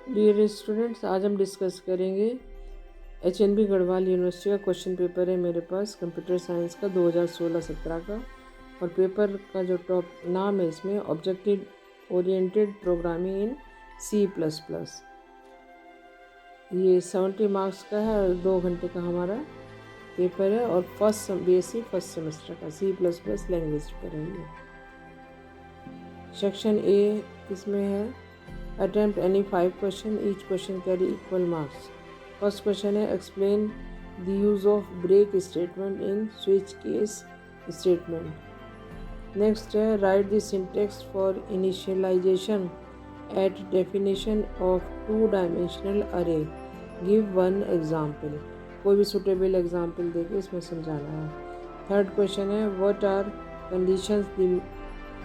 Dear students, आज हम discuss करेंगे HNB गढ़वाल यूनिवर्सिटी का क्वेश्चन पेपर है मेरे पास कंप्यूटर साइंस का 2016-17 का। और पेपर का जो टॉप नाम है इसमें objective oriented programming in C++। ये 70 मार्क्स का है और 2 घंटे का हमारा पेपर है और BSc फर्स्ट सेमेस्टर का C++ लैंग्वेज करेंगे। सेक्शन ए इसमें है attempt any 5 question, each question carry equal marks. First question है explain the use of break statement in switch case statement. Next है write the syntax for initialization at definition of two-dimensional array. Give one example. कोई भी suitable example देके इसमें समझाना है। Third question है what are conditions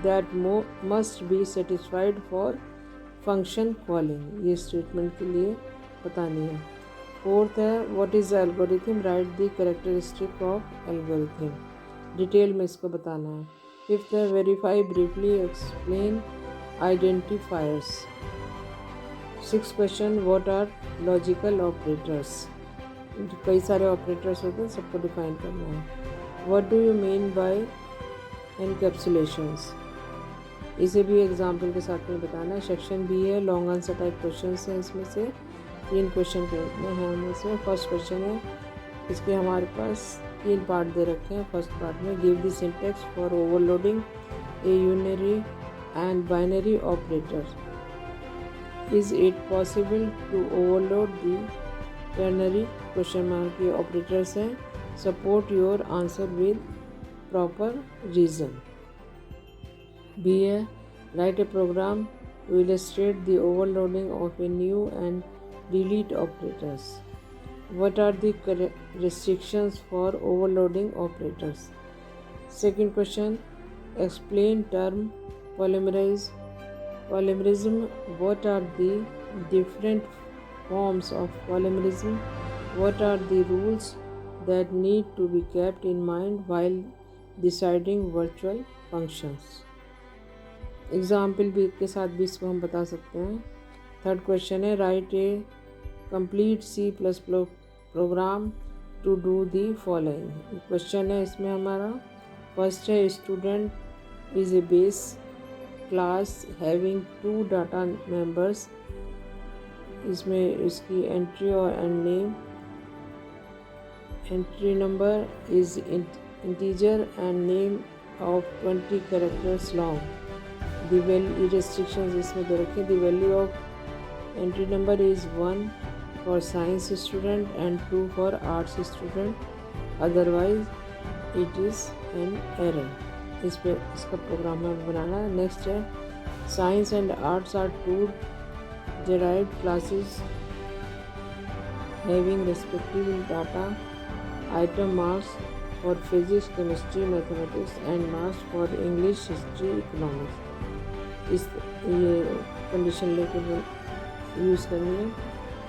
that must be satisfied for function calling, ये statement के लिए बतानी है। फोर्थ है what is algorithm, write the characteristic of algorithm, detail में इसको बताना है। फिफ्थ है verify briefly explain identifiers. Six question what are logical operators, कई सारे ऑपरेटर्स होते हैं, सबको डिफाइन करना है। What do you mean by encapsulations, इसे भी एग्जाम्पल के साथ में बताना है। सेक्शन बी है लॉन्ग आंसर टाइप क्वेश्चन हैं, इसमें से 3 क्वेश्चन के में हैं। उनमें से फर्स्ट क्वेश्चन है, इसके हमारे पास 3 पार्ट दे रखे हैं। फर्स्ट पार्ट में give the syntax for overloading a unary and binary operator, is it possible to overload the ternary, question mark के ऑपरेटर्स हैं। Support your answer with proper reason. B है write a program to illustrate the overloading of a new and delete operators. What are the restrictions for overloading operators? Second question, explain term polymerism. What are the different forms of polymerism? What are the rules that need to be kept in mind while deciding virtual functions? Example भी के साथ भी इसको हम बता सकते हैं। Third question है write a complete C++ program to do the following. Question है इसमें हमारा फर्स्ट है student is a base class having 2 data members, इसमें इसकी एंट्री और and name, entry number is integer and name of 20 characters long. The value restrictions इसमें दे रखे, the value of entry number is 1 for science student and 2 for arts student, otherwise it is an error। इस पे इसका programme हमें बनाना है। Next है science and arts are 2 derived classes having respective data item marks for physics, chemistry, mathematics and marks for English, history, economics। इस ये condition लेकर use करनी है।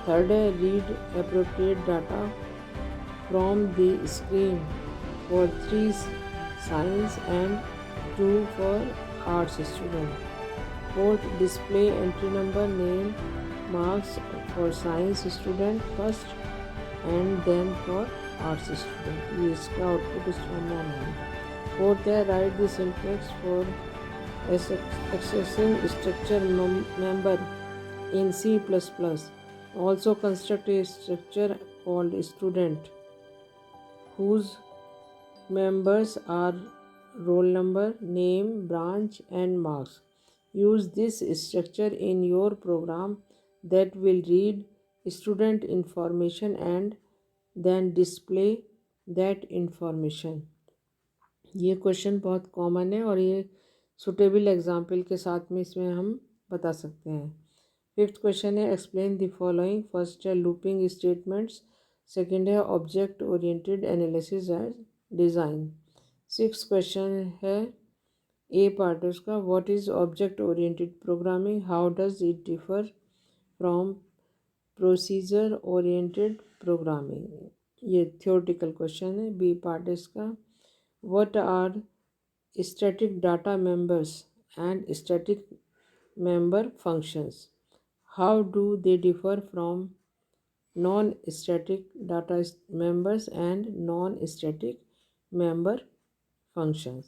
थर्ड है read appropriate data from the screen for 3 science and 2 for arts student. Fourth display entry number name marks for science student first and then for arts student, ये इसका output इसमें आना है। Fourth है write the syntax for accessing structure member in C++. Also construct a structure called student whose members are roll number, name, branch and marks. Use this structure in your program that will read student information and then display that information। ये question बहुत common है और ये suitable example के साथ में इसमें हम बता सकते हैं। फिफ्थ क्वेश्चन है एक्सप्लेन द फॉलोइंग। फर्स्ट है लूपिंग स्टेटमेंट्स, सेकंड है object oriented analysis and design. Six question है ए पार्ट उसका what is object oriented programming, how does it differ from procedure oriented programming, ये theoretical question है। B part इसका what are static data members and static member functions, How do they differ from non-static data members and non-static member functions?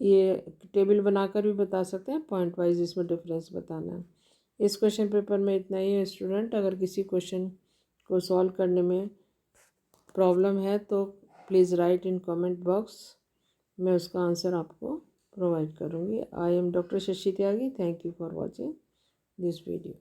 ये table बनाकर भी बता सकते हैं, point wise इसमें डिफरेंस बताना है। इस क्वेश्चन पेपर में इतना ही है स्टूडेंट। अगर किसी क्वेश्चन को सॉल्व करने में प्रॉब्लम है तो please write in comment box, मैं उसका आंसर आपको प्रोवाइड करूँगी। I am doctor Shashi Tyagi. Thank you for watching this video.